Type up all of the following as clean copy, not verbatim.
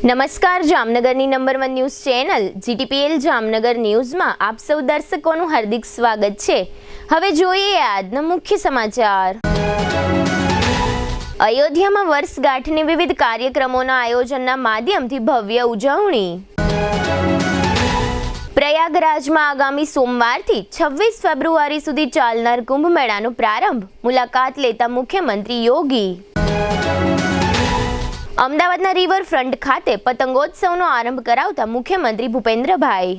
નમસ્કાર, જામનગરની number 1 news channel GTPL Jamnagar ન્યૂઝમાં આપ સૌ દર્શકોનું હાર્દિક સ્વાગત છે। હવે જોઈએ આજના મુખ્ય સમાચાર। અયોધ્યામાં વર્ષગાંઠની વિવિધ કાર્યક્રમોના આયોજનના માધ્યમથી ભવ્ય ઉજવણી। પ્રયાગરાજમાં આગામી સોમવારથી 26 ફેબ્રુઆરી સુધી ચાલનાર કુંભ મેળાનો પ્રારંભ, મુલાકાત લેતા મુખ્યમંત્રી યોગી। અમદાવાદના રિવરફ્રન્ટ ખાતે પતંગોત્સવનો આરંભ કરાવતા મુખ્યમંત્રી ભૂપેન્દ્રભાઈ।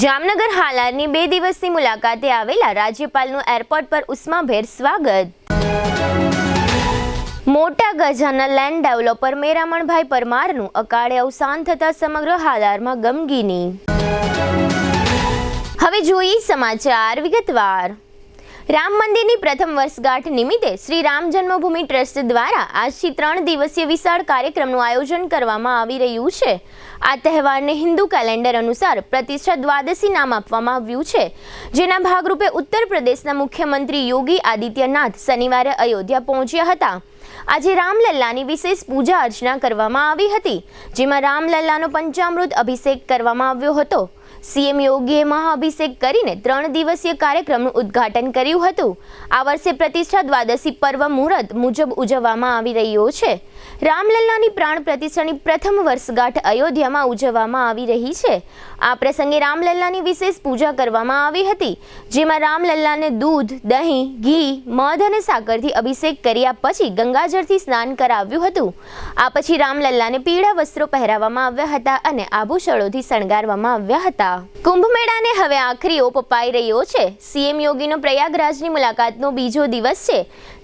જામનગર હાલારની 2 દિવસની મુલાકાતે આવેલા રાજ્યપાલનું એરપોર્ટ પર ઉષ્માભેર સ્વાગત। મોટા ગજાના લેન્ડ ડેવલપર મેરામણભાઈ પરમારનું અકાળે અવસાન થતા સમગ્ર હાલારમાં ગમગીની। હવે જોઈએ સમાચાર વિગતવાર। રામ મંદિરની પ્રથમ વર્ષગાંઠ નિમિત્તે શ્રી રામ જન્મભૂમિ ટ્રસ્ટ દ્વારા આજથી 3 દિવસીય વિશાળ કાર્યક્રમનું આયોજન કરવામાં આવી રહ્યું છે। આ તહેવારને હિન્દુ કેલેન્ડર અનુસાર પ્રતિષ્ઠા દ્વાદશી નામ આપવામાં આવ્યું છે, જેના ભાગરૂપે ઉત્તર પ્રદેશના મુખ્યમંત્રી યોગી આદિત્યનાથ શનિવારે અયોધ્યા પહોંચ્યા હતા। આજે રામલલ્લાની વિશેષ પૂજા અર્ચના કરવામાં આવી હતી, જેમાં રામલલ્લાનો પંચામૃત અભિષેક કરવામાં આવ્યો હતો। સીએમ યોગીએ મહાઅભિષેક કરીને 3 દિવસીય કાર્યક્રમનું ઉદ્ઘાટન કર્યું હતું। આ વર્ષે પ્રતિષ્ઠા દ્વાદશી પર્વ મુહૂર્ત મુજબ ઉજવવામાં આવી રહ્યો છે। રામલલ્લાની પ્રાણ પ્રતિષ્ઠાની પ્રથમ વર્ષગાંઠ અયોધ્યામાં ઉજવવામાં આવી રહી છે। આ પ્રસંગે રામલલ્લાની વિશેષ પૂજા કરવામાં આવી હતી, જેમાં રામલલ્લાને દૂધ, દહીં, ઘી, મધ અને સાકરથી અભિષેક કર્યા પછી ગંગાજળથી સ્નાન કરાવ્યું હતું। આ પછી રામલલ્લાને પીળા વસ્ત્રો પહેરાવવામાં આવ્યા હતા અને આભૂષણોથી શણગારવામાં આવ્યા હતા। કુંભ મેળાને હવે આખરી ઓપ અપાઈ રહ્યો છે। સીએમ યોગીનો પ્રયાગરાજની મુલાકાતનો બીજો દિવસ છે।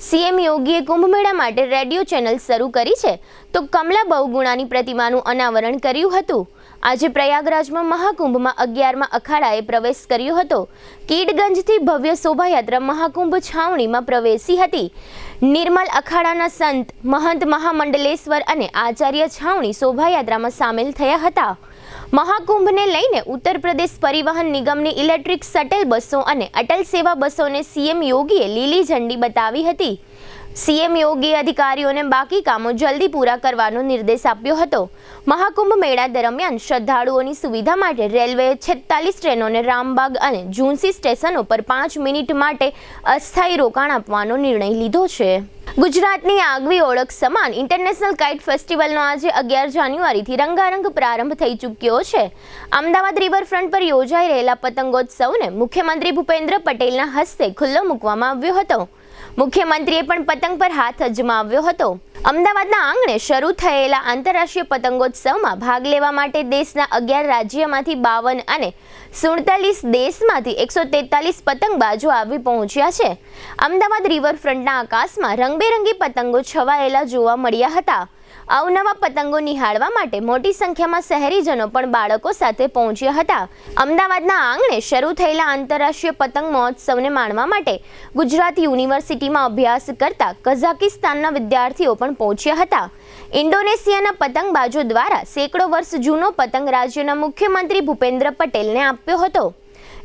સીએમ યોગીએ કુંભ મેળા માટે રેડિયો ચેનલ શરૂ કરી છે, તો કમલા બહુગુણાની પ્રતિમાનું અનાવરણ કર્યું હતું। આજે પ્રયાગરાજમાં મહાકુંભમાં 11મા અખાડાએ પ્રવેશ કર્યો હતો। કીડગંજથી ભવ્ય શોભાયાત્રા મહાકુંભ છાવણીમાં પ્રવેશી હતી। નિર્મલ અખાડાના સંત, મહંત, મહામંડલેશ્વર અને આચાર્ય છાવણી શોભાયાત્રામાં સામેલ થયા હતા। મહાકુંભને લઈને ઉત્તર પ્રદેશ પરિવહન નિગમની ઇલેક્ટ્રિક શટલ બસો અને અટલ સેવા બસોને સીએમ યોગીએ લીલી ઝંડી બતાવી હતી। સીએમ યોગીએ અધિકારીઓને બાકી કામો જલ્દી પૂરા કરવાનો નિર્દેશ આપ્યો હતો। મહાકુંભ મેળા દરમિયાન શ્રદ્ધાળુઓની સુવિધા માટે રેલવેએ 46 ટ્રેનોને રામબાગ અને ઝુંસી સ્ટેશનો પર 5 મિનિટ માટે અસ્થાયી રોકાણ આપવાનો નિર્ણય લીધો છે। ગુજરાતની આગવી ઓળખ સમાન ઇન્ટરનેશનલ કાઇટ ફેસ્ટિવલનો આજે 11 જાન્યુઆરીથી રંગારંગ પ્રારંભ થઈ ચૂક્યો છે। અમદાવાદ રિવરફ્રન્ટ પર યોજાઈ રહેલા પતંગોત્સવને મુખ્યમંત્રી ભૂપેન્દ્ર પટેલના હસ્તે ખુલ્લો મૂકવામાં આવ્યો હતો। મુખ્યમંત્રીએ પણ પતંગ પર હાથ અજમાવ્યો હતો। અમદાવાદના આંગણે શરૂ થયેલા આંતરરાષ્ટ્રીય પતંગોત્સવમાં ભાગ લેવા માટે દેશના 11 રાજ્યમાંથી 52 અને 47 દેશમાંથી 143 પતંગબાજો આવી પહોંચ્યા છે। અમદાવાદ રિવરફ્રન્ટના આકાશમાં રંગબેરંગી પતંગો છવાયેલા જોવા મળ્યા હતા। અવનવા પતંગો નિહાળવા માટે મોટી સંખ્યામાં શહેરીજનો પણ બાળકો સાથે પહોંચ્યા હતા। અમદાવાદના આંગણે શરૂ થયેલા આંતરરાષ્ટ્રીય પતંગ મહોત્સવને માણવા માટે ગુજરાત યુનિવર્સિટીમાં અભ્યાસ કરતા કઝાકિસ્તાનના વિદ્યાર્થીઓ પણ પહોંચ્યા હતા। ઇન્ડોનેશિયાના પતંગબાજો દ્વારા સેંકડો વર્ષ જૂનો પતંગ રાજ્યના મુખ્યમંત્રી ભૂપેન્દ્ર પટેલને આપ્યો હતો।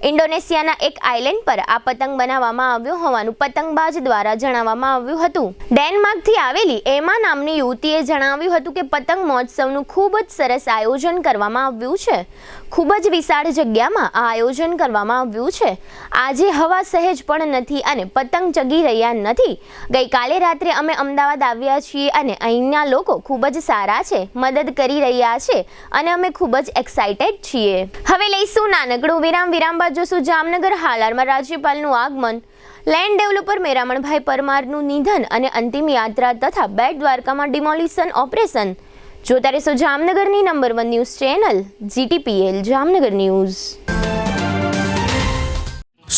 ઇન્ડોનેશિયાના એક આઇલેન્ડ પર આ પતંગ બનાવવામાં આવ્યો હોવાનું પતંગબાજ દ્વારા જણાવવામાં આવ્યું હતું। ડેનમાર્કથી આવેલી એમા નામની યુવતીએ જણાવ્યું હતું કે પતંગ મહોત્સવનું ખૂબ જ સરસ આયોજન કરવામાં આવ્યું છે। ખૂબ જ વિશાળ જગ્યામાં આ આયોજન કરવામાં આવ્યું છે। આજે હવા સહેજ પણ નથી અને પતંગ ચગી રહ્યા નથી। ગઈકાલે રાત્રે અમે અમદાવાદ આવ્યા છીએ અને અહીંના લોકો ખૂબ જ સારા છે, મદદ કરી રહ્યા છે અને અમે ખૂબ જ એક્સાઇટેડ છીએ। હવે લઈશું નાનકડું વિરામ બાદ જોશું જામનગર હાલારમાં રાજ્યપાલનું આગમન, લેન્ડ ડેવલપર મેરામણભાઈ પરમારનું નિધન અને અંતિમ યાત્રા તથા બેટ દ્વારકામાં ડિમોલિશન ઓપરેશન। જોતા રહેશો જામનગરની number 1 news channel GTPL Jamnagar news.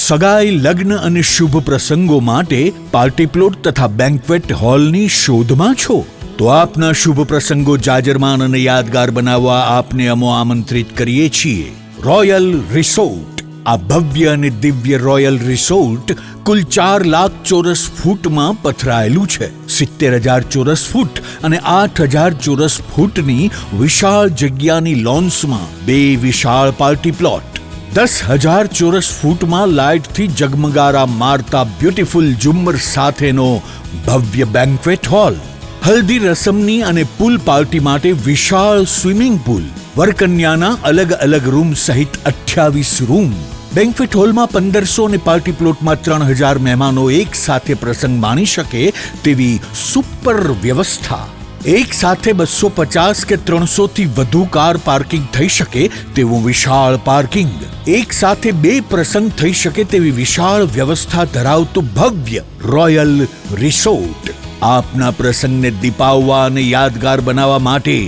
સગાઈ, લગ્ન અને શુભ પ્રસંગો માટે પાર્ટી પ્લોટ તથા બેન્ક્વેટ હોલની શોધમાં છો તો આપના શુભ પ્રસંગો જાજરમાન અને યાદગાર બનાવવા આપને અમો આમંત્રિત કરીએ છીએ। Royal resort. આ ભવ્ય અને દિવ્ય રોયલ રિસોર્ટ કુલ 4 લાખ ચોરસ ફૂટમાં પથરાયેલું છે। 70,000 ચોરસ ફૂટ અને 8,000 ચોરસ ફૂટની વિશાળ જગ્યાની લોન્સમાં 2 વિશાળ પાર્ટી પ્લોટ, 10,000 ચોરસ ફૂટમાં લાઇટથી જગમગારા મારતા બ્યુટીફુલ ઝુમ્મર સાથેનો ભવ્ય બેન્ક્વેટ હોલ, હલ્દી રસમની અને પૂલ પાર્ટી માટે વિશાળ સ્વિમિંગ પૂલ, વરકન્યાના અલગ અલગ રૂમ સહિત 28 રૂમ, બેન્ક્વેટ હોલમાં 1500 અને પાર્ટી પ્લોટમાં 3000 મહેમાનો એક સાથે પ્રસંગ માણી શકે તેવી સુપર વ્યવસ્થા, એક સાથે 250 કે 300 થી વધુ કાર પાર્કિંગ થઈ શકે તેવું વિશાળ પાર્કિંગ, એક સાથે 2 પ્રસંગ થઈ શકે તેવી વિશાળ વ્યવસ્થા ધરાવતું ભવ્ય રોયલ રિસોર્ટ. આપના પ્રસંગને દીપાવવા અને યાદગાર બનાવવા માટે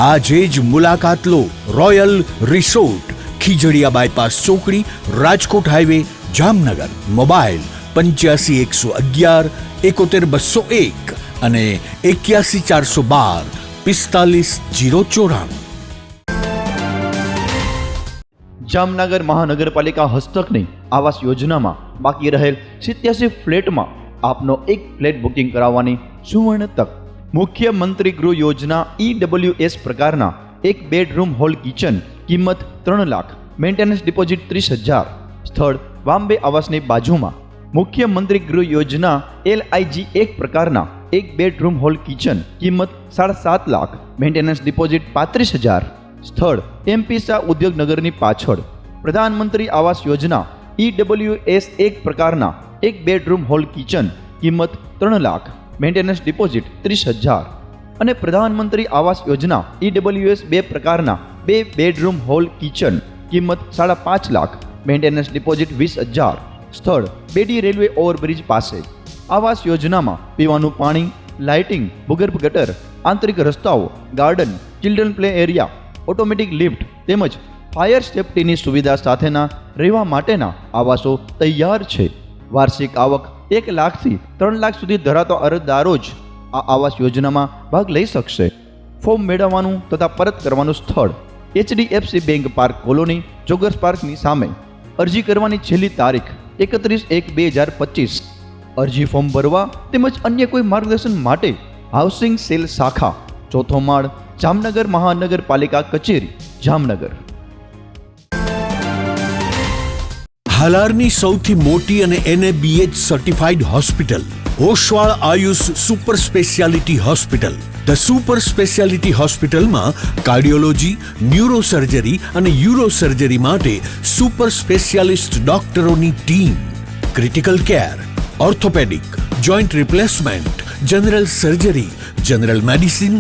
આજે જ મુલાકાત લો રોયલ રિસોર્ટ, ખીજડીયા બાયપાસ ચોકડી, રાજકોટ હાઈવે, જામનગર. મોબાઈલ 85 111 71 201 અને 81 412 45 094. જામનગર મહાનગરપાલિકા હસ્તકની આવાસ યોજનામાં બાકી રહેલ 87 ફ્લેટમાં આપનો એક ફ્લેટ બુકિંગ કરાવવાની સુવર્ણ તક. મુખ્યમંત્રી ગૃહ યોજના EWS પ્રકારના એક બેડરૂમ હોલ કિચન, કિંમત 3 લાખ, મેન્ટેનન્સ ડિપોઝિટ 30,000. સ્થળ બોમ્બે આવાસની બાજુમાં. મુખ્યમંત્રી ગૃહ યોજના LIG 1 પ્રકારના એક બેડરૂમ હોલ કિચન, કિંમત 7.5 લાખ, મેન્ટેનન્સ ડિપોઝિટ 35,000. સ્થળ MP શાહ ઉદ્યોગનગરની પાછળ. પ્રધાનમંત્રી આવાસ યોજના EWS 1 પ્રકારના એક બેડરૂમ હોલ કિચન, કિંમત 3 લાખ, મેન્ટેનન્સ ડિપોઝિટ 30,000. અને પ્રધાનમંત્રી આવાસ યોજના EWS 2 પ્રકારના 2 બેડરૂમ હોલ કિચન, કિંમત 5.5 લાખ, મેન્ટેનન્સ ડિપોઝિટ 20,000. સ્થળ બેડી રેલવે ઓવરબ્રિજ પાસે. આવાસ યોજનામાં પીવાનું પાણી, લાઇટિંગ, ભૂગર્ભ ગટર, આંતરિક રસ્તાઓ, garden, children play area, automatic lift તેમજ ફાયર સેફ્ટીની સુવિધા સાથેના રહેવા માટેના આવાસો તૈયાર છે. વાર્ષિક આવક 1 લાખથી 3 લાખ સુધી ધરાવતા અરજદારો જ આ આવાસ યોજનામાં ભાગ લઈ શકશે. ફોર્મ મેળવવાનું તથા પરત કરવાનું સ્થળ HDFC bank park colony, joggers પાર્કની સામે. અરજી કરવાની છેલ્લી તારીખ 31/1/2025. અરજી ફોર્મ ભરવા તેમજ અન્ય કોઈ માર્ગદર્શન માટે હાઉસિંગ સેલ શાખા, 4થો માળ, જામનગર મહાનગરપાલિકા કચેરી, જામનગર. હાલારની સૌથી મોટી અને NABH certified hospital Oshwal Ayush super speciality hospital. The super speciality હોસ્પિટલમાં કાર્ડિયોલોજી, ન્યુરોસર્જરી અને યુરોસર્જરી માટે સુપર સ્પેશિયાલિસ્ટ ડોક્ટરોની team, critical care, orthopaedic, joint replacement, general surgery, general medicine,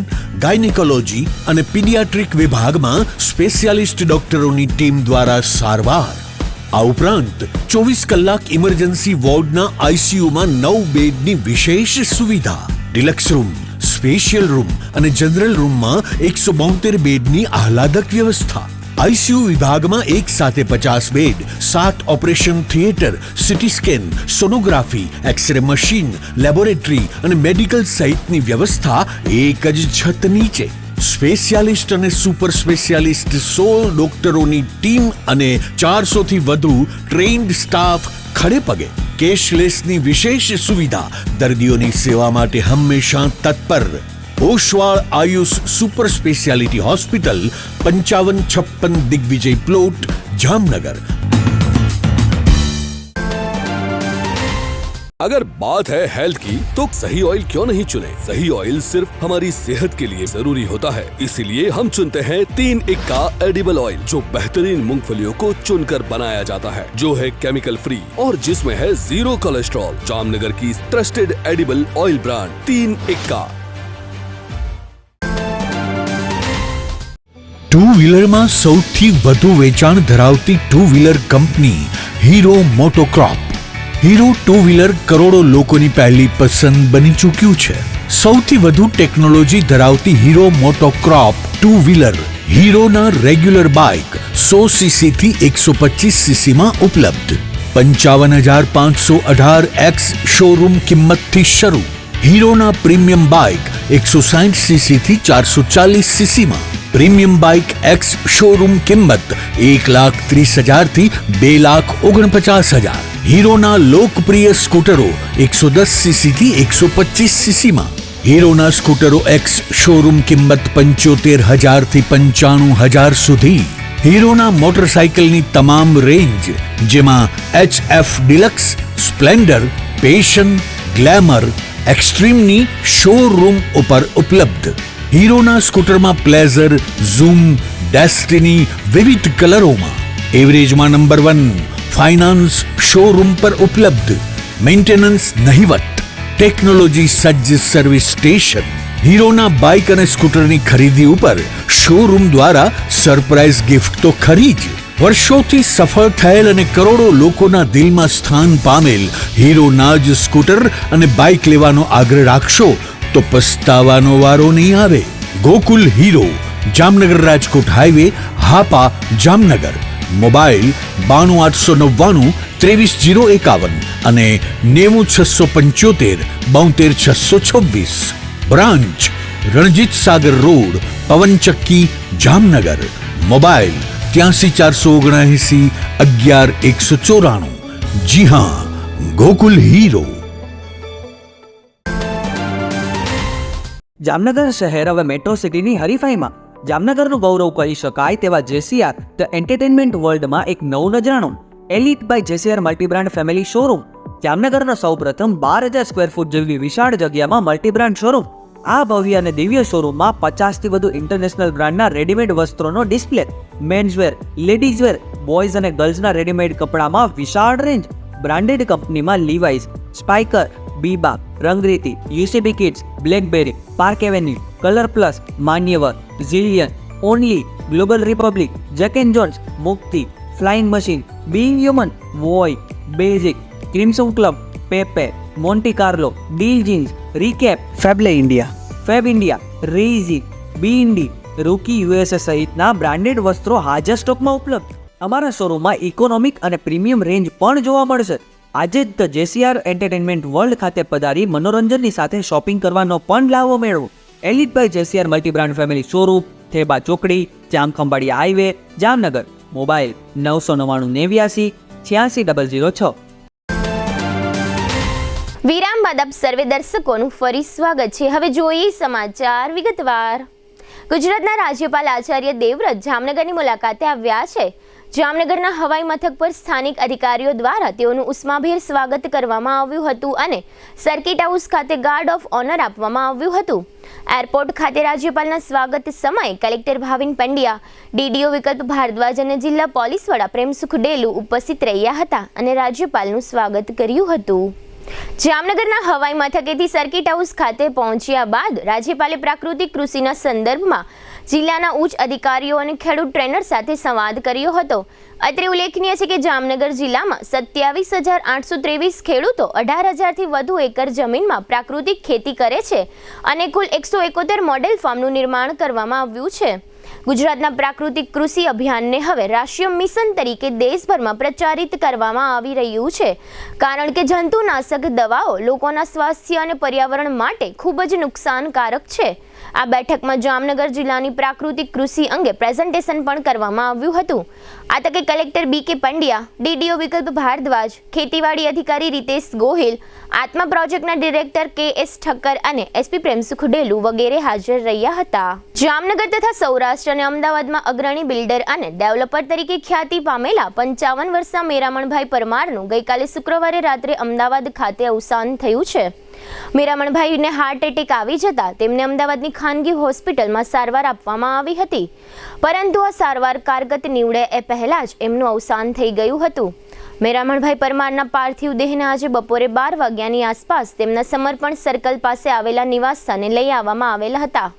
gynaecology અને પીડિયાટ્રિક વિભાગમાં સ્પેશિયાલિસ્ટ ડોક્ટરોની ટીમ દ્વારા સારવાર. આ ઉપરાંત 24 કલાક ઇમરજન્સી વોર્ડના ICUમાં 9 બેડની વિશેષ સુવિધા, ડિલક્સ રૂમ, સ્પેશિયલ રૂમ અને જનરલ રૂમમાં 172 બેડની આહલાદક વ્યવસ્થા. ICU વિભાગમાં એક સાથે 50 bed, 7 operation theatre, CT scan, sonography, X-ray machine, laboratory અને મેડિકલ સહિતની વ્યવસ્થા એક જ છત નીચે. સ્પેશિયાલિસ્ટ અને સુપર સ્પેશિયાલિસ્ટ 16 ડોક્ટરોની ટીમ અને 400 થી વધુ ટ્રેન્ડ સ્ટાફ ખડે પગે. કેશલેસની વિશેષ સુવિધા, દર્દીઓની સેવા માટે હંમેશા તત્પર. Oshwal Ayush super speciality hospital, 5556 Digvijay plot, Jamnagar. अगर बात है हेल्थ की तो सही ऑयल क्यों नहीं चुने? सही ऑयल सिर्फ हमारी सेहत के लिए जरूरी होता है, इसीलिए हम चुनते हैं 3 इक्का एडिबल ऑयल, जो बेहतरीन मूंगफलियों को चुनकर बनाया जाता है, जो है केमिकल फ्री और जिसमें है 0 कोलेस्ट्रॉल। जामनगर की ट्रस्टेड एडिबल ऑयल ब्रांड 3 इक्का। टू व्हीलर में सौथी વધુ વેચાણ ધરાવતી two wheeler company Hero MotoCorp. Hero two wheeler કરોડો લોકોની પહેલી પસંદ બની ચૂક્યું છે। સૌથી વધુ ટેકનોલોજી ધરાવતી હીરો મોટોક્રોપ ટુ વ્હીલર હીરોના રેગ્યુલર બાઇક 100 સીસી થી 125 સીસી માં ઉપલબ્ધ। 55,518 એક્સ શોરૂમ કિંમતથી શરૂ। હીરોના પ્રીમિયમ બાઇક 160 સીસી થી 440 સીસી માં। प्रीमियम बाइक एक्स शोरूम किंमत 1,30,000 थी 2,49,000। हीरो ना लोकप्रिय स्कूटरो 110 सीसी थी 125 सीसी में। हीरो ना स्कूटरो एक्स शोरूम किंमत 75,000 थी 95,000 सुधी। हीरो ना मोटरसाइकिल नी तमाम रेंज जेमा HF डिलक्स, स्प्लेंडर, पेशन, ग्लैमर, એક્સ્ટ્રીમની શોરૂમ ઉપર ઉપલબ્ધ. હીરોના સ્કૂટરમાં પ્લેઝર, ઝૂમ, ડેસ્ટિની વિવિધ કલરોમાં. એવરેજમાં નંબર 1. ફાઇનાન્સ શોરૂમ પર ઉપલબ્ધ. મેન્ટેનન્સ નહિવત. ટેકનોલોજી સજ્જ સર્વિસ સ્ટેશન. હીરોના બાઇક અને સ્કૂટરની ખરીદી ઉપર શોરૂમ દ્વારા સરપ્રાઇઝ ગિફ્ટ તો ખરી જ. વર્ષોથી સફળ થયેલ અને કરોડો લોકોના દિલમાં સ્થાન પામેલ હીરોના જ સ્કૂટર અને બાઇક લેવાનો આગ્રહ રાખશો તો પસ્તાવાનો વારો નહીં આવે. Gokul hero, Jamnagar Rajkot highway, Hapa, Jamnagar. Mobile 92 899 23 051 અને 90 675 72 626. Branch Ranjit Sagar road, પવનચક્કી, Jamnagar. Mobile 83 479 11 194. જી હા, ગોકુલ હીરો. જામનગર શહેર હવે મેટ્રો સિટીની હરીફાઈમાં જામનગરનું ગૌરવ કરી શકાય તેવા જેસીઆર ધ એન્ટરટેનમેન્ટ વર્લ્ડમાં એક નવું નજરાણું. Elite by JCR multibrand family showroom. જામનગરના સૌપ્રથમ 12,000 સ્ક્વેર ફૂટ જેવી વિશાળ જગ્યામાં મલ્ટીબ્રાન્ડ શોરૂમ. આ ભવ્ય અને દિવ્ય શોરૂમમાં 50થી વધુ ઇન્ટરનેશનલ બ્રાન્ડના રેડીમેડ વસ્ત્રોનો ડિસ્પ્લે. મેન્સવેર, લેડીઝવેર, બોયઝ અને ગર્લ્સના રેડીમેડ કપડામાં વિશાળ રેન્જ. બ્રાન્ડેડ કંપનીમાં Levi's, Spykar, Biba, Rangriti, UCB Kids, BlackBerry, Park Avenue, Color Plus, Manyavar, Zillion, Only, Global Republic, Jack and Jones, Mukti, Flying Machine, Being Human, Voi, Basic, Crimson Club, Pepe, Monte Carlo, Deal Jeans, Recap, Fable India, Fab India, Rezi, B Indi, Rookie USA સહિતના branded વસ્ત્રો હાજર સ્ટોકમાં ઉપલબ્ધ. અમારા શોરૂમમાં economic અને premium range પણ જોવા મળશે. આજે જ ધ જેસીઆર એન્ટરટેનમેન્ટ વર્લ્ડ ખાતે પધારી મનોરંજનની સાથે શોપિંગ કરવાનો પણ લાવો મેળવો. Elite by JCR multibrand family showroom, Theba ચોકડી, જામખંભાળિયા હાઈવે, જામનગર. મોબાઈલ 999 86 006. વિરામ બાદ આપ સર્વે દર્શકોનું ફરી સ્વાગત છે. હવે જોઈએ સમાચાર વિગતવાર. ગુજરાતના રાજ્યપાલ આચાર્ય દેવવ્રત જામનગરની મુલાકાતે આવ્યા છે. જામનગરના હવાઈ મથક પર સ્થાનિક અધિકારીઓ દ્વારા તેઓનું ઉષ્માભેર સ્વાગત કરવામાં આવ્યું હતું અને સર્કિટ હાઉસ ખાતે ગાર્ડ ઓફ ઓનર આપવામાં આવ્યું હતું. એરપોર્ટ ખાતે રાજ્યપાલના સ્વાગત સમયે કલેક્ટર ભાવિન પંડ્યા, ડીડીઓ વિકલ્પ ભારદ્વાજ અને જિલ્લા પોલીસ વડા પ્રેમસુખ ડેલુ ઉપસ્થિત રહ્યા હતા અને રાજ્યપાલનું સ્વાગત કર્યું હતું. જામનગરના હવાઈ મથકેથી સર્કિટ હાઉસ ખાતે પહોંચ્યા બાદ રાજ્યપાલે પ્રાકૃતિક કૃષિના સંદર્ભમાં જિલ્લાના ઉચ્ચ અધિકારીઓ અને ખેડૂત ટ્રેનર સાથે સંવાદ કર્યો હતો. અત્રે ઉલ્લેખનીય છે કે જામનગર જિલ્લામાં 27,823 ખેડૂતો 18,000થી વધુ એકર જમીનમાં પ્રાકૃતિક ખેતી કરે છે અને કુલ 171 મોડેલ ફાર્મનું નિર્માણ કરવામાં આવ્યું છે. ગુજરાતના પ્રાકૃતિક કૃષિ અભિયાનને હવે રાષ્ટ્રીય મિશન તરીકે દેશભરમાં પ્રચારિત કરવામાં આવી રહ્યું છે, કારણ કે જંતુનાશક દવાઓ લોકોના સ્વાસ્થ્ય અને પર્યાવરણ માટે ખૂબ જ નુકસાનકારક છે. આ બેઠકમાં જામનગર જિલ્લાની પ્રાકૃતિક કૃષિ અંગે પ્રેઝન્ટેશન પણ કરવામાં આવ્યું હતું. આ તકે કલેક્ટર BK પંડ્યા, ડીડીઓ વિકલ્પ ભારદ્વાજ, ખેતીવાડી અધિકારી રીતેશ ગોહિલ, આત્મા પ્રોજેક્ટના ડિરેક્ટર KS ઠક્કર અને SP પ્રેમસુખ ડેલુ વગેરે હાજર રહ્યા હતા. જામનગર તથા સૌરાષ્ટ્ર અને અમદાવાદમાં અગ્રણી બિલ્ડર અને ડેવલપર તરીકે ખ્યાતિ પામેલા 55 વર્ષના મેરામણભાઈ પરમારનું ગઈકાલે શુક્રવારે રાત્રે અમદાવાદ ખાતે અવસાન થયું છે. મેરામણભાઈને હાર્ટ એટેક આવી જતા તેમને અમદાવાદની ખાનગી હોસ્પિટલમાં સારવાર આપવામાં આવી હતી, પરંતુ આ સારવાર કારગત નીવડે એ પહેલા જ એમનું અવસાન થઈ ગયું હતું. મેરામણભાઈ પરમારના પાર્થિવ દેહને આજે બપોરે 12 વાગ્યાની આસપાસ તેમના સમર્પણ સર્કલ પાસે આવેલા નિવાસસ્થાને લઈ આવવામાં આવેલા હતા.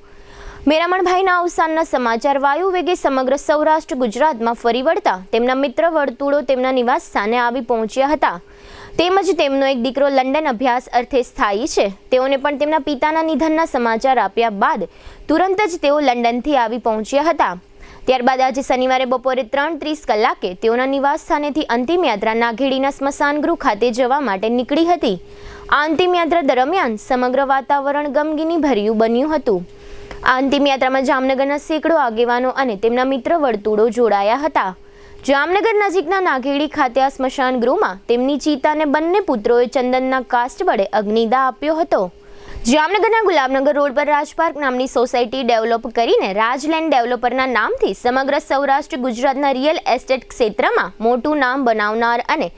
મેરામણભાઈના અવસાનના સમાચાર વાયુ વેગે સમગ્ર સૌરાષ્ટ્ર ગુજરાતમાં ફરી વળતા તેમના મિત્ર વર્તુળો તેમના નિવાસ સ્થાને આવી પહોંચ્યા હતા. તેમજ તેમનો એક દીકરો લંડન અભ્યાસ અર્થે સ્થાયી છે. તેઓને પણ તેમના પિતાના નિધનના સમાચાર આપ્યા બાદ તુરંત જ તેઓ લંડનથી આવી પહોંચ્યા હતા. ત્યારબાદ આજે શનિવારે બપોરે 3:30 કલાકે તેઓના નિવાસ સ્થાનેથી અંતિમ યાત્રા નાઘેડીના સ્મશાન ગૃહ ખાતે જવા માટે નીકળી હતી. આ અંતિમ યાત્રા દરમિયાન સમગ્ર વાતાવરણ ગમગીની ભર્યું બન્યું હતું. આ અંતિમ યાત્રામાં જામનગરના સેંકડો આગેવાનો અને તેમના મિત્ર વર્તુળો જોડાયા હતા. જામનગર નજીકના નાઘેડી ખાતે આ સ્મશાન ગૃહમાં તેમની ચિતાને બંને પુત્રોએ ચંદનના કાસ્ટ વડે અગ્નિદાહ આપ્યો હતો. જામનગરના ગુલાબનગર રોડ પર રાજપાર્ક નામની સોસાયટી ડેવલપ કરીને રાજલેન્ડ ડેવલપરના નામથી સમગ્ર સૌરાષ્ટ્ર ગુજરાતના રિયલ એસ્ટેટ ક્ષેત્રમાં મોટું નામ બનાવનાર અને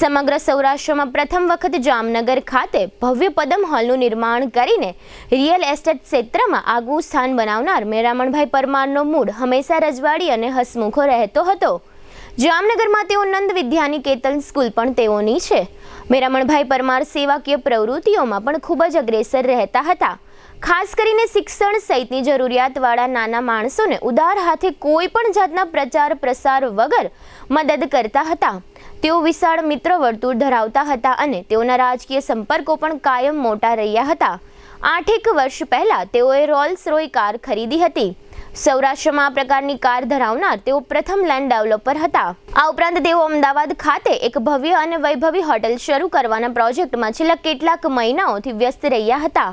સમગ્ર સૌરાષ્ટ્રમાં પ્રથમ વખત જામનગર ખાતે ભવ્ય પદમ હોલનું નિર્માણ કરીને રિયલ એસ્ટેટ ક્ષેત્રમાં આગવું સ્થાન બનાવનાર મેરામણભાઈ પરમારનો મૂળ હંમેશા રજવાડી અને હસમુખો રહેતો હતો. જામનગરમાં તેઓ નંદ વિદ્યાનિકેતન સ્કૂલ પણ તેઓની છે. મેરામણભાઈ પરમાર સેવાકીય પ્રવૃત્તિઓમાં પણ ખૂબ જ અગ્રેસર રહેતા હતા. ખાસ કરીને શિક્ષણ સહિતની જરૂરિયાતવાળા નાના માણસોને ઉદાર હાથે કોઈ પણ જાતના પ્રચાર પ્રસાર વગર મદદ કરતા હતા. તેઓ વિશાળ મિત્ર વર્તુળ ધરાવતા હતા અને તેઓના રાજકીય સંપર્કો પણ કાયમ મોટા રહ્યા હતા. 8 વર્ષ પહેલા તેઓએ રોલ્સ રોય કાર ખરીદી હતી. સૌરાષ્ટ્રમાં આ પ્રકારની કાર ધરાવનાર તેઓ પ્રથમ લેન્ડ ડેવલપર હતા. આ ઉપરાંત તેઓ અમદાવાદ ખાતે એક ભવ્ય અને વૈભવી હોટેલ શરૂ કરવાના પ્રોજેક્ટમાં છેલ્લા કેટલાક મહિનાઓથી વ્યસ્ત રહ્યા હતા.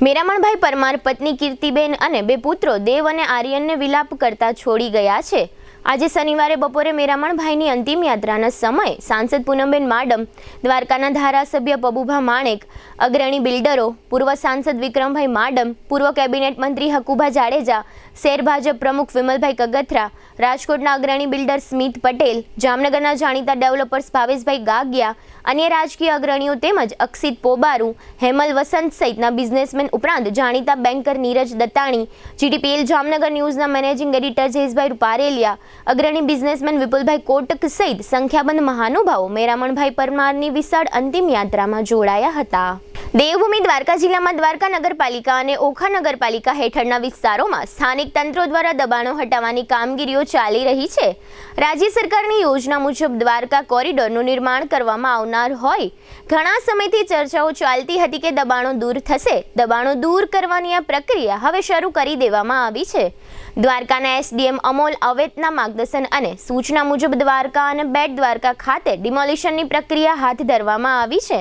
મેરામણભાઈ પરમાર પત્ની કીર્તિબેન અને 2 પુત્રો દેવ અને આર્યનને વિલાપ કરતા છોડી ગયા છે. આજે શનિવારે બપોરે મેરામણભાઈની અંતિમ યાત્રાના સમયે સાંસદ પૂનમબેન માડમ, દ્વારકાના ધારાસભ્ય પબુભા માણેક, અગ્રણી બિલ્ડરો, પૂર્વ સાંસદ વિક્રમભાઈ માડમ, પૂર્વ કેબિનેટ મંત્રી હકુભા જાડેજા, શહેર ભાજપ પ્રમુખ વિમલભાઈ કગથરા, રાજકોટના અગ્રણી બિલ્ડર સ્મિત પટેલ, જામનગરના જાણીતા ડેવલપર્સ ભાવેશભાઈ ગાગિયા, અન્ય રાજકીય અગ્રણીઓ તેમજ અક્ષિત પોબારુ, હેમલ વસંત સહિતના બિઝનેસમેન ઉપરાંત જાણીતા બેન્કર નીરજ દત્તાણી, જીટીપીએલ જામનગર ન્યૂઝના મેનેજિંગ એડિટર જયેશભાઈ રૂપારેલિયા, અગ્રણી બિઝનેસમેન વિપુલભાઈ કોટક સહિત સંખ્યાબંધ મહાનુભાવો મેરામણભાઈ પરમારની વિશાળ અંતિમ યાત્રામાં જોડાયા હતા. દેવભૂમિ દ્વારકા જિલ્લામાં દ્વારકા નગરપાલિકા અને ઓખા નગરપાલિકા હેઠળના વિસ્તારોમાં સ્થાનિક તંત્રો દ્વારા દબાણો હટાવવાની કામગીરીઓ ચાલી રહી છે. રાજ્ય સરકારની યોજના મુજબ દ્વારકા કોરિડોરનું નિર્માણ કરવામાં આવનાર હોય ઘણા સમયથી ચર્ચાઓ ચાલતી હતી કે દબાણો દૂર થશે. દબાણો દૂર કરવાની આ પ્રક્રિયા હવે શરૂ કરી દેવામાં આવી છે. દ્વારકાના એસડીએમ અમોલ અવેતના માર્ગદર્શન અને સૂચના મુજબ દ્વારકા અને બેટ દ્વારકા ખાતે ડિમોલિશનની પ્રક્રિયા હાથ ધરવામાં આવી છે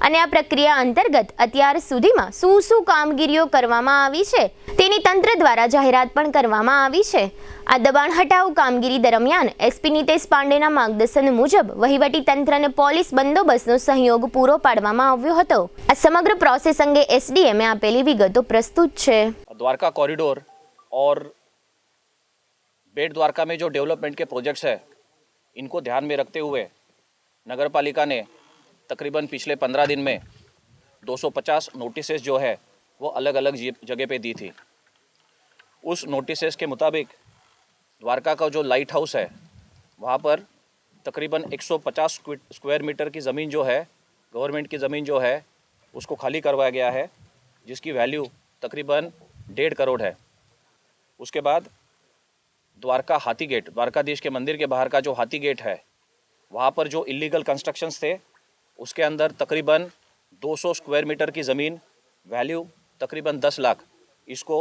અને આ પ્રક્રિયા અંતર્ગત અત્યાર સુધીમાં શું કામગીરીઓ કરવામાં આવી છે તેની તંત્ર દ્વારા જાહેરાત પણ કરવામાં આવી છે. આ દબાણ હટાવ કામગીરી દરમિયાન એસપી નિતેશ પાંડેના માર્ગદર્શન મુજબ વહીવટી તંત્ર અને પોલીસ બંદોબસ્તનો સહયોગ પૂરો પાડવામાં આવ્યો હતો. આ સમગ્ર પ્રોસેસ અંગે એસડીએમે આપેલી વિગતો પ્રસ્તુત છે. द्वारका कॉरिडोर और बेट द्वारका में जो डेवलपमेंट के प्रोजेक्ट्स हैं इनको ध्यान में रखते हुए नगर पालिका ने तकरीबन पिछले 15 दिन में 250 नोटिसेस जो है वो अलग अलग जगह पे दी थी. उस नोटिसेस के मुताबिक द्वारका का जो लाइट हाउस है वहाँ पर तकरीबन 150 स्क्वायर मीटर की ज़मीन जो है गवर्नमेंट की ज़मीन जो है उसको खाली करवाया गया है जिसकी वैल्यू तकरीबन 1.5 करोड़ है. उसके बाद द्वारका हाथी गेट, द्वारकाधीश के मंदिर के बाहर का जो हाथी गेट है वहाँ पर जो इलीगल कंस्ट्रक्शंस थे उसके अंदर तकरीबन 200 स्क्वायर मीटर की ज़मीन वैल्यू तकरीबन 10 लाख इसको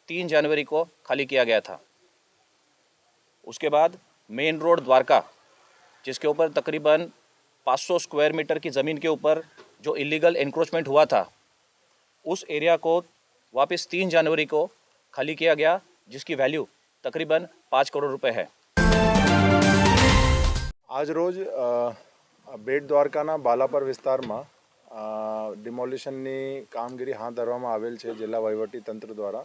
3 जनवरी को खाली किया गया था. उसके बाद मेन रोड द्वारका जिसके ऊपर तकरीबन 500 स्क्वायर मीटर की ज़मीन के ऊपर जो इलीगल एनक्रोचमेंट हुआ था उस एरिया को वापस 3 जनवरी को खाली किया गया जिसकी वैल्यू तकरीबन 5 करोड़ रुपए है. આજ રોજ બેટ દ્વારકાના બાલાપર વિસ્તારમાં ડિમોલિશનની કામગીરી હાથ ધરવામાં આવેલ છે જિલ્લા વહીવટી તંત્ર દ્વારા.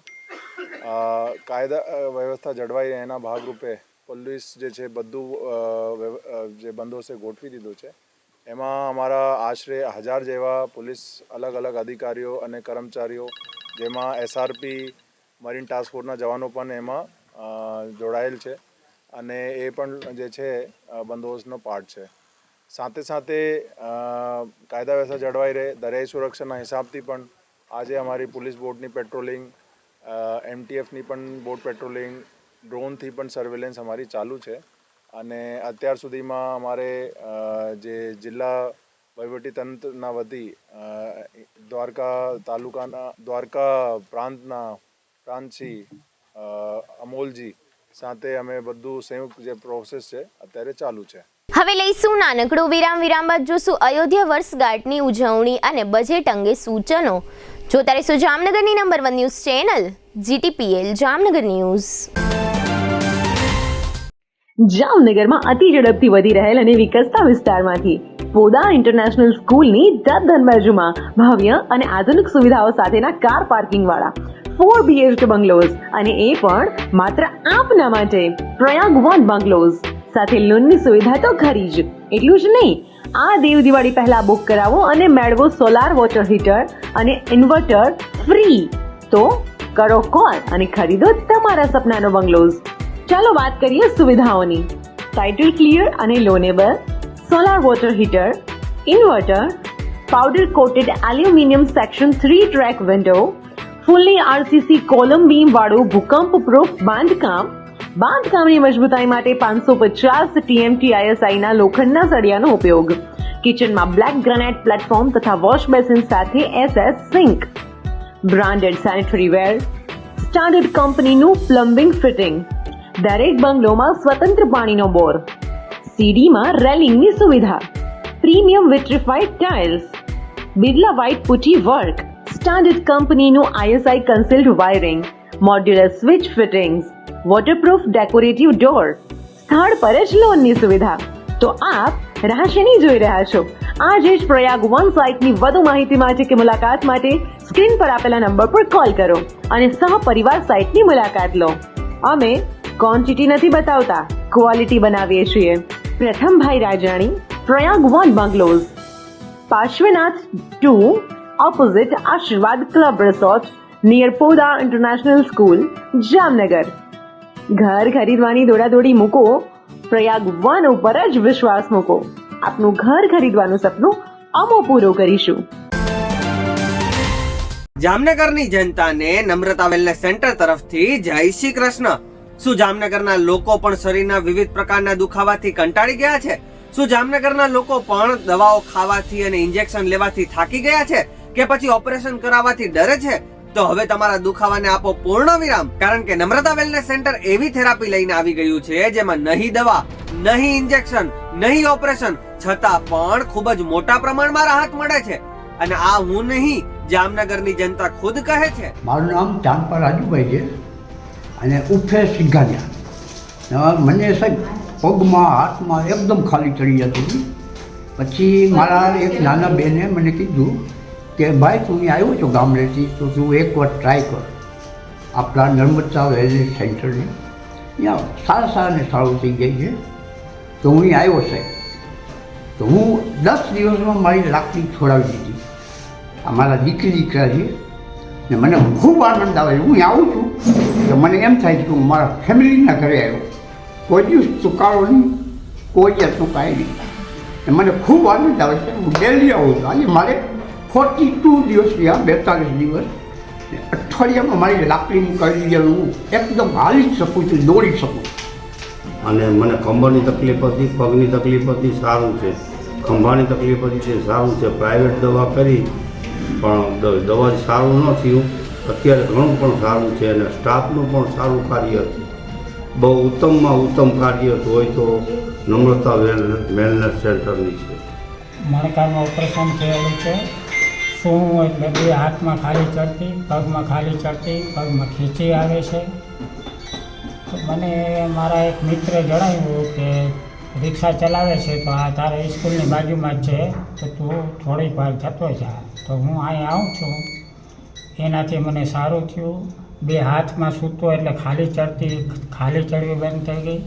કાયદા વ્યવસ્થા જળવાઈ એના ભાગરૂપે પોલીસ જે છે બધું જે બંદોબસ્ત ગોઠવી દીધો છે. એમાં અમારા આશરે 1000 જેવા પોલીસ અલગ અલગ અધિકારીઓ અને કર્મચારીઓ જેમાં એસઆરપી મરીન ટાસ્ક ફોર્સના જવાનો પણ એમાં જોડાયેલ છે અને એ પણ જે છે બંદોબસ્તનો પાર્ટ છે. સાથે સાથે કાયદા વ્યવસ્થા જળવાઈ રહે દરિયાઈ સુરક્ષાના હિસાબથી પણ આજે અમારી પોલીસ બોટની પેટ્રોલિંગ, એમટીએફની પણ બોટ પેટ્રોલિંગ, ડ્રોનથી પણ સર્વેલન્સ અમારી ચાલુ છે અને અત્યાર સુધીમાં અમારે જે જિલ્લા વહીવટીતંત્રના વતી દ્વારકા તાલુકાના દ્વારકા પ્રાંતથી અમોલજી સાથે અમે બધું સંયુક્ત જે પ્રોસેસ છે અત્યારે ચાલુ છે. હવે લઈશું નાનકડું વિરામ બાદ જોશું અયોધ્યા વર્ષગાંઠની ઉજવણી અને બજેટ અંગે સૂચનો. જોતા રહીશું જામનગરની number 1 news channel GTPL Jamnagar news. જામનગરમાં અતિ ઝડપથી વધી રહેલ અને વિકસતા વિસ્તારમાંથી પોદા ઇન્ટરનેશનલ સ્કૂલની તદ્દન બાજુમાં ભવ્ય અને આધુનિક સુવિધાઓ સાથેના કાર પાર્કિંગ વાળા 4 BHK બંગલોઝ, અને એ પણ માત્ર આપના માટે. પ્રયાગ વન બંગલોઝ સાથે લોનની સુવિધા તો ખરી જ. એટલું જ નહીં, આ દેવ દિવાળી પહેલા બુક કરાવો અને મેળવો સોલાર વોટર હીટર અને ઇન્વર્ટર ફ્રી. તો કરો કોલ અને ખરીદો તમારા સપનાનો બંગલોઝ. ચાલો વાત કરીએ સુવિધાઓની. ટાઇટલ ક્લિયર અને loanable, solar water heater, inverter, powder coated aluminium section 3 track window, fully RCC column beam વાળું ભૂકંપ પ્રૂફ બાંધકામ. બાંધકામની મજબૂતાઈ માટે 550 TMT ISI ના લોખંડના સળિયાનો ઉપયોગ. કિચનમાં બ્લેક ગ્રેનાઇટ પ્લેટફોર્મ તથા વોશ બેસિન સાથે SS sink. Branded sanitary ware, standard કંપનીનું પ્લમ્બિંગ ફિટિંગ. દરેક બંગલોમાં સ્વતંત્ર પાણીનો બોર. સીડીમાં રેલિંગની સુવિધા. Premium vitrified tiles, Birla white putty work, standard કંપનીનું ISI concealed wiring, modular switch fittings, waterproof decorative door. સ્થળ પર જ લોનની સુવિધા. તો આપ રાહ શેની જોઈ રહ્યા છો? આજે જ પ્રયાગ વન સાઇટની વધુ માહિતી માટે કે મુલાકાત માટે સ્ક્રીન પર આપેલા નંબર પર કોલ કરો અને સહપરિવાર સાઇટની મુલાકાત લો. અમે ક્વોન્ટિટી નથી બતાવતા, ક્વોલિટી બનાવીએ છીએ. Prathambhai Rajani, Prayag one bungalows, Parshwanath 2, opposite Ashirwad club resort, near Podar international school, Jamnagar. ઘર ખરીદવાની દોડાદોડી મૂકો, પ્રયાગ વન ઉપર જ વિશ્વાસ મૂકો. આપનું ઘર ખરીદવાનું સપનું અમે પૂરું કરીશું. જામનગરની જનતાને નમ્રતા વેલનેસ સેન્ટર તરફથી જય શ્રી કૃષ્ણ. શું જામનગરના લોકો પણ શરીરના વિવિધ પ્રકારના દુખાવાથી કંટાળી ગયા છે? શું જામનગરના લોકો પણ દવાઓ ખાવાથી અને ઇન્જેક્શન લેવાથી થાકી ગયા છે કે પછી ઓપરેશન કરાવવાથી ડરે છે? તો હવે તમારા દુખાવાને આપો પૂર્ણ વિરામ, કારણ કે નમ્રતા વેલનેસ સેન્ટર એવી થેરાપી લઈને આવી ગયું છે જેમાં નહીં દવા, નહીં ઇન્જેક્શન, નહીં ઓપરેશન, છતાં પણ ખૂબ જ મોટા પ્રમાણમાં રાહત મળે છે. અને આ હું નહીં, જામનગરની જનતા ખુદ કહે છે. મારું નામ ચાંદપા રાજુભાઈ છે અને ઉફે સિંઘાનિયા. મને સાહેબ પગમાં હાથમાં એકદમ ખાલી ચડી જતી હતી. પછી મારા એક નાના બેને મને કીધું કે ભાઈ તું અહીં આવ્યો છો ગામડેથી, તો તું એકવાર ટ્રાય કર આપણા નર્મદા વેલનેસ સેન્ટરની. ત્યાં સારાને સારું થઈ જાય છે. તો હું અહીં આવ્યો સાહેબ. તો હું 10 દિવસમાં મારી લાકડી છોડાવી દીધી. અમારા દીકરા છે ને મને ખૂબ આનંદ આવે. હું આવું છું તો મને એમ થાય છે કે હું મારા ફેમિલીના ઘરે આવ્યો. કોઈ દિવસ ચૂકારો નહીં, કોઈ જાતનું કાંઈ નહીં. ને મને ખૂબ આનંદ આવે છે. હું ડેલી આવું છું. આજે મારે 42 દિવસ થયા, 42 દિવસ. અઠવાડિયામાં મારી લાકડી કરી દીધી. હું એકદમ હાલી જ શકું છું, દોડી શકું. અને મને ખંભાની તકલીફ હતી, પગની તકલીફ હતી, સારું છે. ખંભાની તકલીફ હતી છે, સારું છે. પ્રાઇવેટ દવા કરી પણ દવા સારું ન થયું. અત્યારે ઘણું પણ સારું છે અને સ્ટાફનું પણ સારું કાર્ય છે. બહુ ઉત્તમમાં ઉત્તમ કાર્ય હોય તો નમ્રતા વેલનેસ સેન્ટરની છે. મણકાનું ઓપરેશન થયેલું છે. શું એટલે બે હાથમાં ખાલી ચડતી, પગમાં ખાલી ચડતી, પગમાં ખીચી આવે છે. તો મને મારા એક મિત્રે જણાવ્યું કે રિક્ષા ચલાવે છે તો આ તારે સ્કૂલની બાજુમાં જ છે, તો તું થોડીક વાર જતો જા. તો હું અહીં આવું છું. એનાથી મને સારું થયું. બે હાથમાં સૂતો એટલે ખાલી ચડવી બંધ થઈ ગઈ.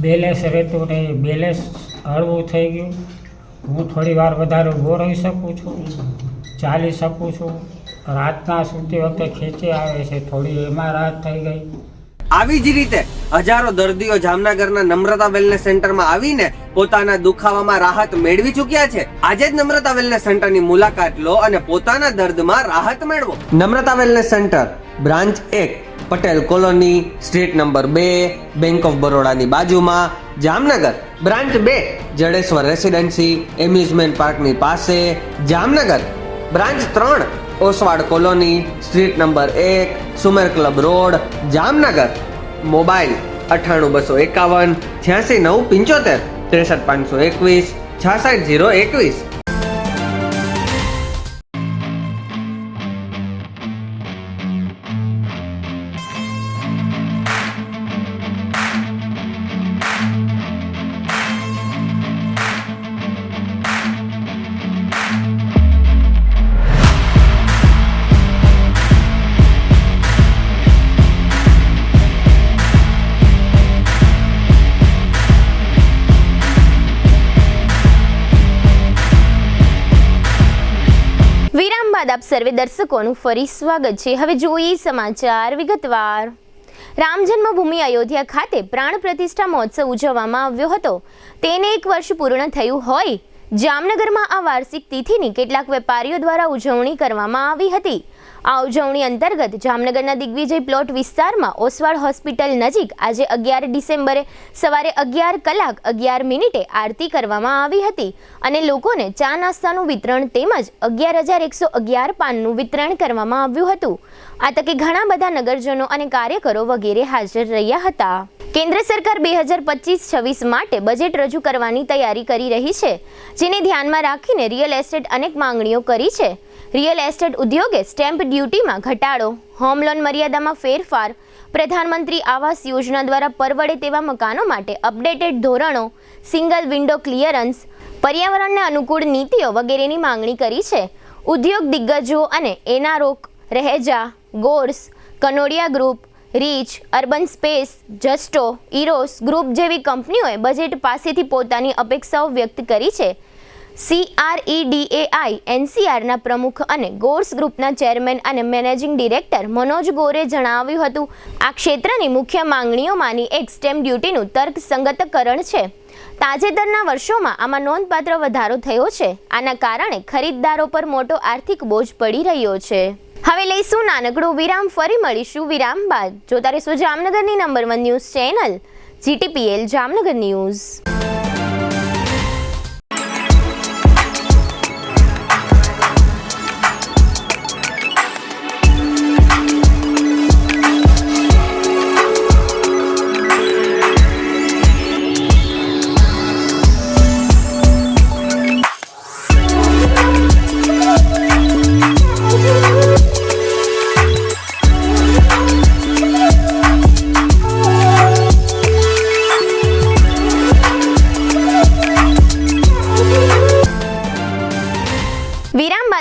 બેલેન્સ રહેતું નહીં, બેલેન્સ હળવું થઈ ગયું. હું થોડી વાર વધારે ઊભો રહી શકું છું, ચાલી શકું છું. રાતના સૂતી વખતે ખેંચી આવે છે, થોડી એમાં રાહત થઈ ગઈ. આવી જ રીતે હજારો દર્દીઓ જામનગરના નમ્રતા વેલનેસ સેન્ટરમાં આવીને પોતાના દુખાવામાં રાહત મેળવી ચૂક્યા છે. આજે જ નમ્રતા વેલનેસ સેન્ટરની મુલાકાત લો અને પોતાના દર્દમાં રાહત મેળવો. Namrata wellness centre, branch 1, Patel colony, street number 2, bank of બરોડાની બાજુમાં, Jamnagar. Branch 2, Jadeshwar residency, amusement પાર્કની પાસે, Jamnagar. Branch 3, Oswad colony, street number 1, Sumer club road, Jamnagar. Mobile 98 251 86 975 63521 66021. બાદ આપ સર્વે દર્શકોનું ફરી સ્વાગત છે. હવે જોઈએ સમાચાર વિગતવાર. રામ જન્મભૂમિ અયોધ્યા ખાતે પ્રાણ પ્રતિષ્ઠા મહોત્સવ ઉજવવામાં આવ્યો હતો. તેને 1 વર્ષ પૂર્ણ થયું હોય જામનગરમાં આ વાર્ષિક તિથિની કેટલાક વેપારીઓ દ્વારા ઉજવણી કરવામાં આવી હતી. આ ઉજવણી અંતર્ગત જામનગરના દિગ્વિજય પ્લોટ વિસ્તારમાં ઓસવાડ હોસ્પિટલ નજીક આજે 11 ડિસેમ્બરે સવારે 11 કલાક 11 મિનિટે આરતી કરવામાં આવી હતી અને લોકોને ચા નાસ્તાનું વિતરણ તેમજ 11,111 પાનનું વિતરણ કરવામાં આવ્યું હતું. આ તકે ઘણા બધા નગરજનો અને કાર્યકરો વગેરે હાજર રહ્યા હતા. કેન્દ્ર સરકાર 2025-26 માટે બજેટ રજૂ કરવાની તૈયારી કરી રહી છે, જેને ધ્યાનમાં રાખીને રિયલ એસ્ટેટ અનેક માંગણીઓ કરી છે. રિયલ એસ્ટેટ ઉદ્યોગે સ્ટેમ્પ ડ્યુટીમાં ઘટાડો, હોમ લોન મર્યાદામાં ફેરફાર, પ્રધાનમંત્રી આવાસ યોજના દ્વારા પરવડે તેવા મકાનો માટે અપડેટેડ ધોરણો, સિંગલ વિન્ડો ક્લિયરન્સ, પર્યાવરણને અનુકૂળ નીતિઓ વગેરેની માંગણી કરી છે. ઉદ્યોગ દિગ્ગજો અને એનારોક, રહેજા, ગોર્સ, Kanodia group, Reach, Urban Space, Justo, Eros group જેવી કંપનીઓએ બજેટ પાસેથી પોતાની અપેક્ષાઓ વ્યક્ત કરી છે. CREDAI NCRના પ્રમુખ અને ગોર્સ ગ્રુપના ચેરમેન અને મેનેજિંગ ડિરેક્ટર મનોજ ગોરે જણાવ્યું હતું, આ ક્ષેત્રની મુખ્ય માંગણીઓમાંની એક સ્ટેમ્પ ડ્યુટીનું તર્કસંગતકરણ છે. તાજેતરના વર્ષોમાં આમાં નોંધપાત્ર વધારો થયો છે. આના કારણે ખરીદદારો પર મોટો આર્થિક બોજ પડી રહ્યો છે. હવે લઈશું નાનકડો વિરામ, ફરી મળીશું વિરામ બાદ. જોતા રહેશો જામનગરની number 1 news channel GTPL Jamnagar news.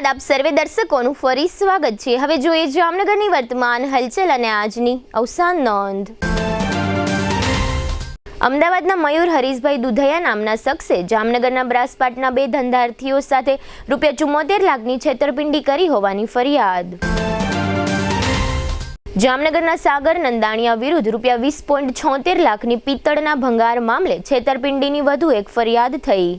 આપ સર્વે દર્શકોનું ફરી સ્વાગત છે. હવે જોઈએ જામનગરની વર્તમાન હલચલ અને આજની અવસાન નોંધ. અમદાવાદના મયુર હરીશભાઈ દુધૈયા નામના શખ્સે જામનગરના બ્રાસપાટના 2 ધંધાર્થીઓ સાથે ₹74 લાખની છેતરપિંડી કરી હોવાની ફરિયાદ. જામનગરના સાગર નંદાણીયા વિરુદ્ધ ₹20.76 લાખની પિત્તળના ભંગાર મામલે છેતરપિંડીની વધુ એક ફરિયાદ થઈ.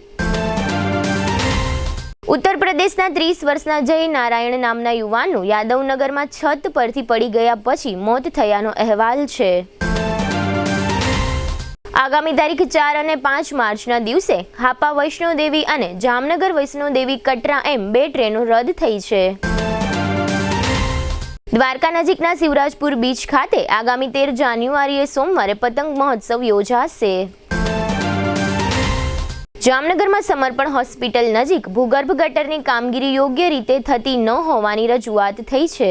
ઉત્તર પ્રદેશના 30 વર્ષના જય નારાયણ નામના યુવાનનું યાદવનગરમાં છત પરથી પડી ગયા પછી મોત થયાનો અહેવાલ છે. આગામી તારીખ 4 અને 5 માર્ચના દિવસે હાપા વૈષ્ણોદેવી અને જામનગર વૈષ્ણોદેવી કટરા એમ 2 ટ્રેનો રદ થઈ છે. દ્વારકા નજીકના શિવરાજપુર બીચ ખાતે આગામી 13 જાન્યુઆરીએ સોમવારે પતંગ મહોત્સવ યોજાશે. જામનગરમાં સમર્પણ હોસ્પિટલ નજીક ભૂગર્ભ ગટરની કામગીરી યોગ્ય રીતે થતી ન હોવાની રજૂઆત થઈ છે.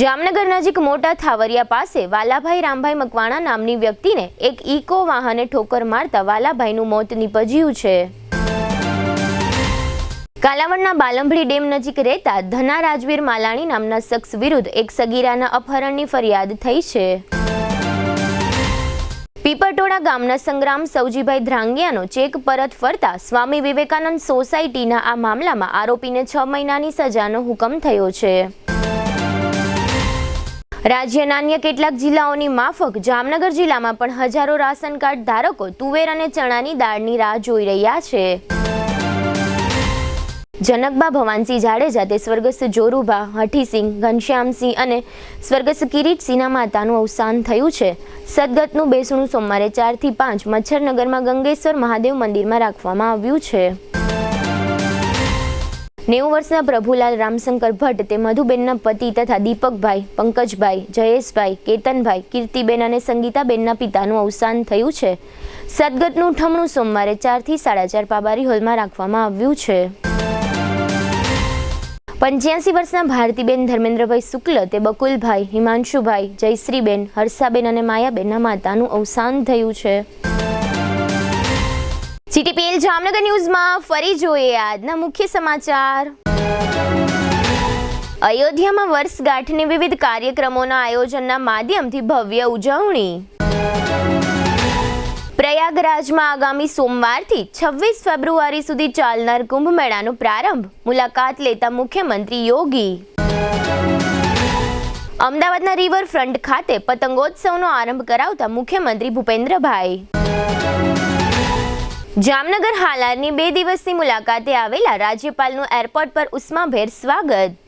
જામનગર નજીક મોટા થાવરિયા પાસે વાલાભાઈ રામભાઈ મકવાણા નામની વ્યક્તિને એક ઇકો વાહને ઠોકર મારતા વાલાભાઈનું મોત નીપજ્યું છે. કાલાવડના બાલંભડી ડેમ નજીક રહેતા ધના રાજવીર માલાણી નામના શખ્સ વિરુદ્ધ એક સગીરાના અપહરણની ફરિયાદ થઈ છે. પીપરટોડા ગામના સંગ્રામ સૌજીભાઈ ધ્રાંગિયાનો ચેક પરત ફરતા સ્વામી વિવેકાનંદ સોસાયટીના આ મામલામાં આરોપીને 6 મહિનાની સજાનો હુકમ થયો છે. રાજ્યના અન્ય કેટલાક જિલ્લાઓની માફક જામનગર જિલ્લામાં પણ હજારો રાશન કાર્ડ ધારકો તુવેર અને ચણાની દાળની રાહ જોઈ રહ્યા છે. જનકબા ભવાનસિંહ જાડેજા તે સ્વર્ગસ્થ જોરુભા, હઠીસિંહ, ઘનશ્યામસિંહ અને સ્વર્ગસ્થ કિરીટસિંહના માતાનું અવસાન થયું છે. સદગતનું બેસણું સોમવારે 4 થી 5 મચ્છરનગરમાં ગંગેશ્વર મહાદેવ મંદિરમાં રાખવામાં આવ્યું છે. 90 વર્ષના પ્રભુલાલ રામશંકર ભટ્ટ તે મધુબેનના પતિ તથા દીપકભાઈ, પંકજભાઈ, જયેશભાઈ, કેતનભાઈ, કીર્તિબેન અને સંગીતાબેનના પિતાનું અવસાન થયું છે. સદગતનું ઠમણું સોમવારે 4 થી 4:30 પાબારી હોલમાં રાખવામાં આવ્યું છે. 85 વર્ષના ભારતીબેન ધર્મેન્દ્રભાઈ શુક્લ તે બકુલભાઈ, હિમાંશુભાઈ, જયશ્રીબેન, હર્ષાબેન અને માયાબેનના માતાનું અવસાન થયું છે. GTPL જામનગર ન્યૂઝમાં ફરી જોઈએ આજના મુખ્ય સમાચાર. અયોધ્યામાં વર્ષગાંઠની વિવિધ કાર્યક્રમોના આયોજનના માધ્યમથી ભવ્ય ઉજવણી. પ્રયાગરાજમાં આગામી સોમવારથી 26 ફેબ્રુઆરી સુધી ચાલનાર કુંભ મેળાનો પ્રારંભ, મુલાકાત લેતા મુખ્યમંત્રી યોગી. અમદાવાદના રિવરફ્રન્ટ ખાતે પતંગોત્સવનો આરંભ કરાવતા મુખ્યમંત્રી ભૂપેન્દ્રભાઈ. જામનગર હાલારની 2 દિવસની મુલાકાતે આવેલા રાજ્યપાલનું એરપોર્ટ પર ઉષ્માભેર સ્વાગત.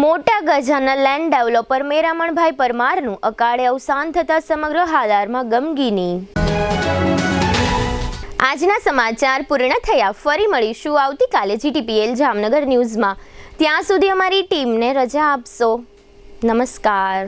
મોટા ગજાના લેન્ડ ડેવલપર મેરામણભાઈ પરમારનું અકાળે અવસાન થતા સમગ્ર હાલારમાં ગમગીની. આજના સમાચાર પૂર્ણ થયા. ફરી મળીશું આવતીકાલે GTPL જામનગર ન્યૂઝમાં. ત્યાં સુધી અમારી ટીમને રજા આપશો. નમસ્કાર.